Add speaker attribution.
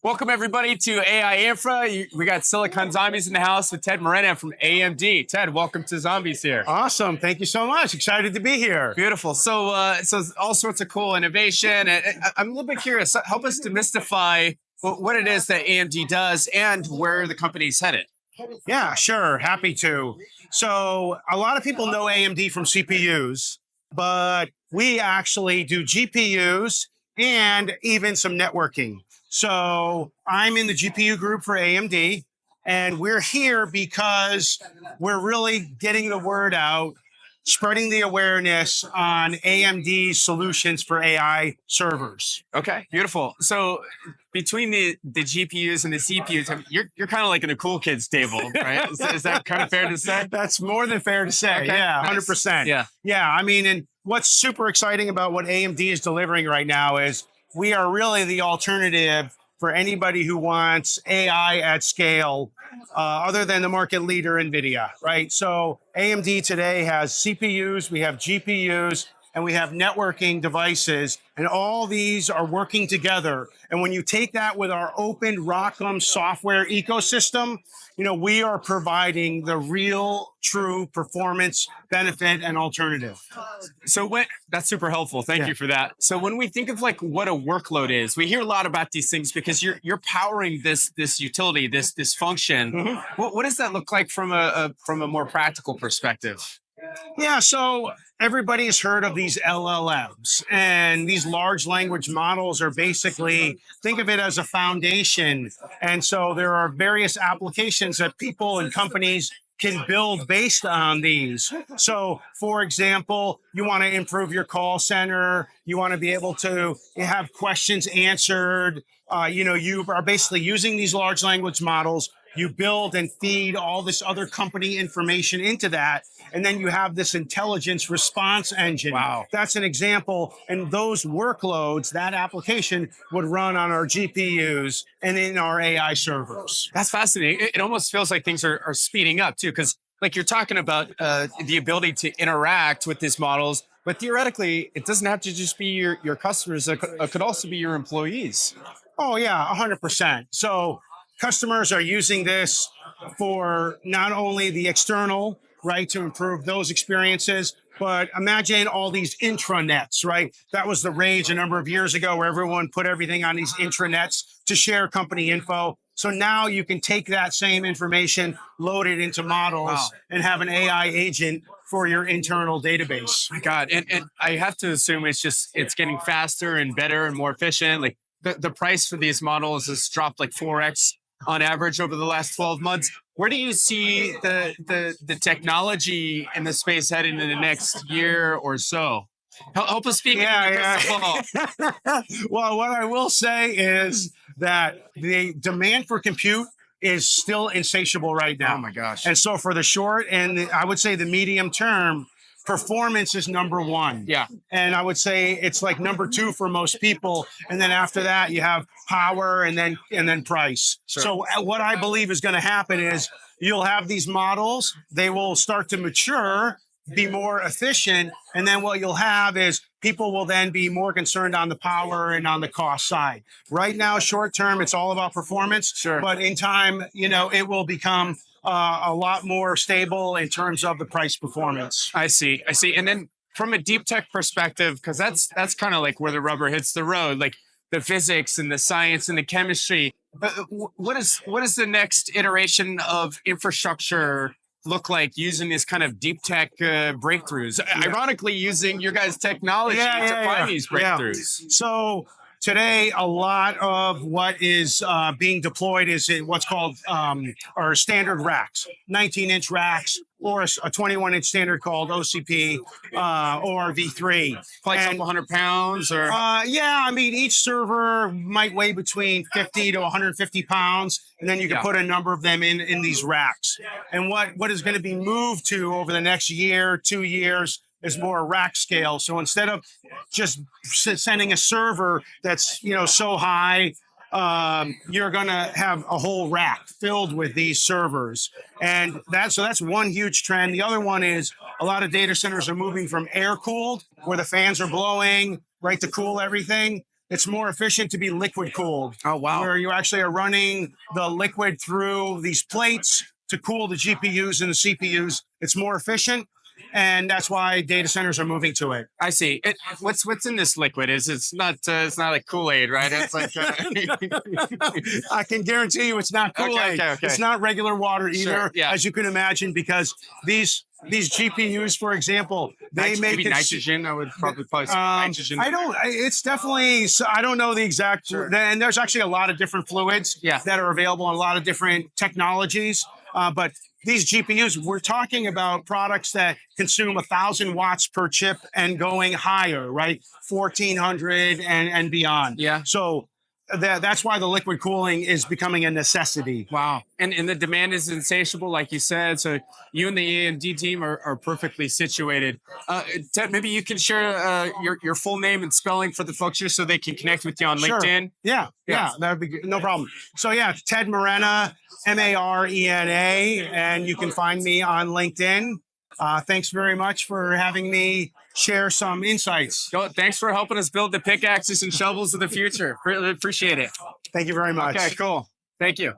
Speaker 1: Welcome everybody to AI Infra. We got Silicon Zombies in the house with Ted Marena from AMD. Ted, welcome to Zombies here.
Speaker 2: Awesome. Thank you so much. Excited to be here.
Speaker 1: Beautiful. So all sorts of cool innovation. I'm a little bit curious. Help us demystify what it is that AMD does and where the company's headed.
Speaker 2: Yeah, sure. Happy to. So a lot of people know AMD from CPUs, but we actually do GPUs and even some networking. So I'm in the GPU group for AMD, and we're here because we're really getting the word out, spreading the awareness on AMD solutions for AI servers.
Speaker 1: Okay, beautiful. So between the GPUs and the CPUs, you're kind of like in a cool kids table, right? Is that kind of fair to say?
Speaker 2: That's more than fair to say.
Speaker 1: Okay.
Speaker 2: Yeah,
Speaker 1: Nice.
Speaker 2: 100%.
Speaker 1: Yeah.
Speaker 2: Yeah, I mean, and what's super exciting about what AMD is delivering right now is we are really the alternative for anybody who wants AI at scale, other than the market leader, NVIDIA, right? So AMD today has CPUs, we have GPUs, and we have networking devices, and all these are working together. And when you take that with our open ROCm software ecosystem, we are providing the real, true performance benefit and alternative.
Speaker 1: So that's super helpful. Thank you for that. So when we think of like what a workload is, we hear a lot about these things because you're powering this utility, this function. Mm-hmm. What does that look like from a more practical perspective?
Speaker 2: Yeah, so everybody's heard of these LLMs, and these large language models are basically, think of it as a foundation. And so there are various applications that people and companies can build based on these. So, for example, you want to improve your call center, you want to be able to have questions answered. You are basically using these large language models. You build and feed all this other company information into that, and then you have this intelligence response engine.
Speaker 1: Wow.
Speaker 2: That's an example. And those workloads, that application would run on our GPUs and in our AI servers.
Speaker 1: That's fascinating. It almost feels like things are speeding up too, because like you're talking about the ability to interact with these models, but theoretically, it doesn't have to just be your customers. It could also be your employees.
Speaker 2: Oh yeah, 100%. So customers are using this for not only the external, right, to improve those experiences, but imagine all these intranets, right? That was the rage a number of years ago where everyone put everything on these intranets to share company info. So now you can take that same information, load it into models, and have an AI agent for your internal database.
Speaker 1: My God, and I have to assume it's getting faster and better and more efficient. Like the price for these models has dropped like 4x on average over the last 12 months. Where do you see the technology in the space heading in the next year or so? Help us speak.
Speaker 2: Yeah. Well, what I will say is that the demand for compute is still insatiable right now.
Speaker 1: Oh my gosh.
Speaker 2: And so for the short and I would say the medium term, performance is number one.
Speaker 1: Yeah.
Speaker 2: And I would say it's like number two for most people. And then after that, you have power and then price. Sure. So what I believe is going to happen is you'll have these models, they will start to mature, be more efficient. And then what you'll have is people will then be more concerned on the power and on the cost side. Right now, short term, it's all about performance.
Speaker 1: Sure.
Speaker 2: But in time, it will become a lot more stable in terms of the price performance.
Speaker 1: I see. And then from a deep tech perspective, because that's kind of like where the rubber hits the road, like the physics and the science and the chemistry. What is the next iteration of infrastructure look like using this kind of deep tech breakthroughs? Yeah. Ironically, using your guys' technology to find these breakthroughs.
Speaker 2: Yeah. So today, a lot of what is being deployed is in what's called our standard racks, 19-inch racks, or a 21-inch standard called OCP or V3.
Speaker 1: Like a couple 100 pounds or?
Speaker 2: Yeah, I mean, each server might weigh between 50 to 150 pounds, and then you can put a number of them in these racks. And what is going to be moved to over the next year, 2 years, is more rack scale. So instead of just sending a server that's so high, you're going to have a whole rack filled with these servers. And that's one huge trend. The other one is a lot of data centers are moving from air cooled, where the fans are blowing, right, to cool everything. it's more efficient to be liquid cooled.
Speaker 1: Oh, wow.
Speaker 2: Where you actually are running the liquid through these plates to cool the GPUs and the CPUs. It's more efficient, and that's why data centers are moving to it.
Speaker 1: I see. What's in this liquid? It's not like Kool-Aid, right? It's like
Speaker 2: I can guarantee you it's not Kool-Aid.
Speaker 1: Okay.
Speaker 2: It's not regular water either,
Speaker 1: Sure, yeah.
Speaker 2: as you can imagine, because these GPUs, for example, they make
Speaker 1: maybe
Speaker 2: it
Speaker 1: nitrogen. I would probably say nitrogen.
Speaker 2: I don't. It's definitely. I don't know the exact.
Speaker 1: Sure.
Speaker 2: And there's actually a lot of different fluids
Speaker 1: Yeah.
Speaker 2: that are available on a lot of different technologies. But these GPUs, we're talking about products that consume 1,000 watts per chip and going higher, right? 1,400 and beyond.
Speaker 1: Yeah.
Speaker 2: So that's why the liquid cooling is becoming a necessity.
Speaker 1: Wow. And the demand is insatiable, like you said. So you and the AMD team are perfectly situated. Ted, maybe you can share your full name and spelling for the folks here so they can connect with you on
Speaker 2: Sure.
Speaker 1: LinkedIn.
Speaker 2: Yeah, that'd be good. No problem. So yeah, Ted Marena, Marena, and you can find me on LinkedIn. Thanks very much for having me share some insights.
Speaker 1: Thanks for helping us build the pickaxes and shovels of the future. Really appreciate it.
Speaker 2: Thank you very much.
Speaker 1: Okay, cool. Thank you.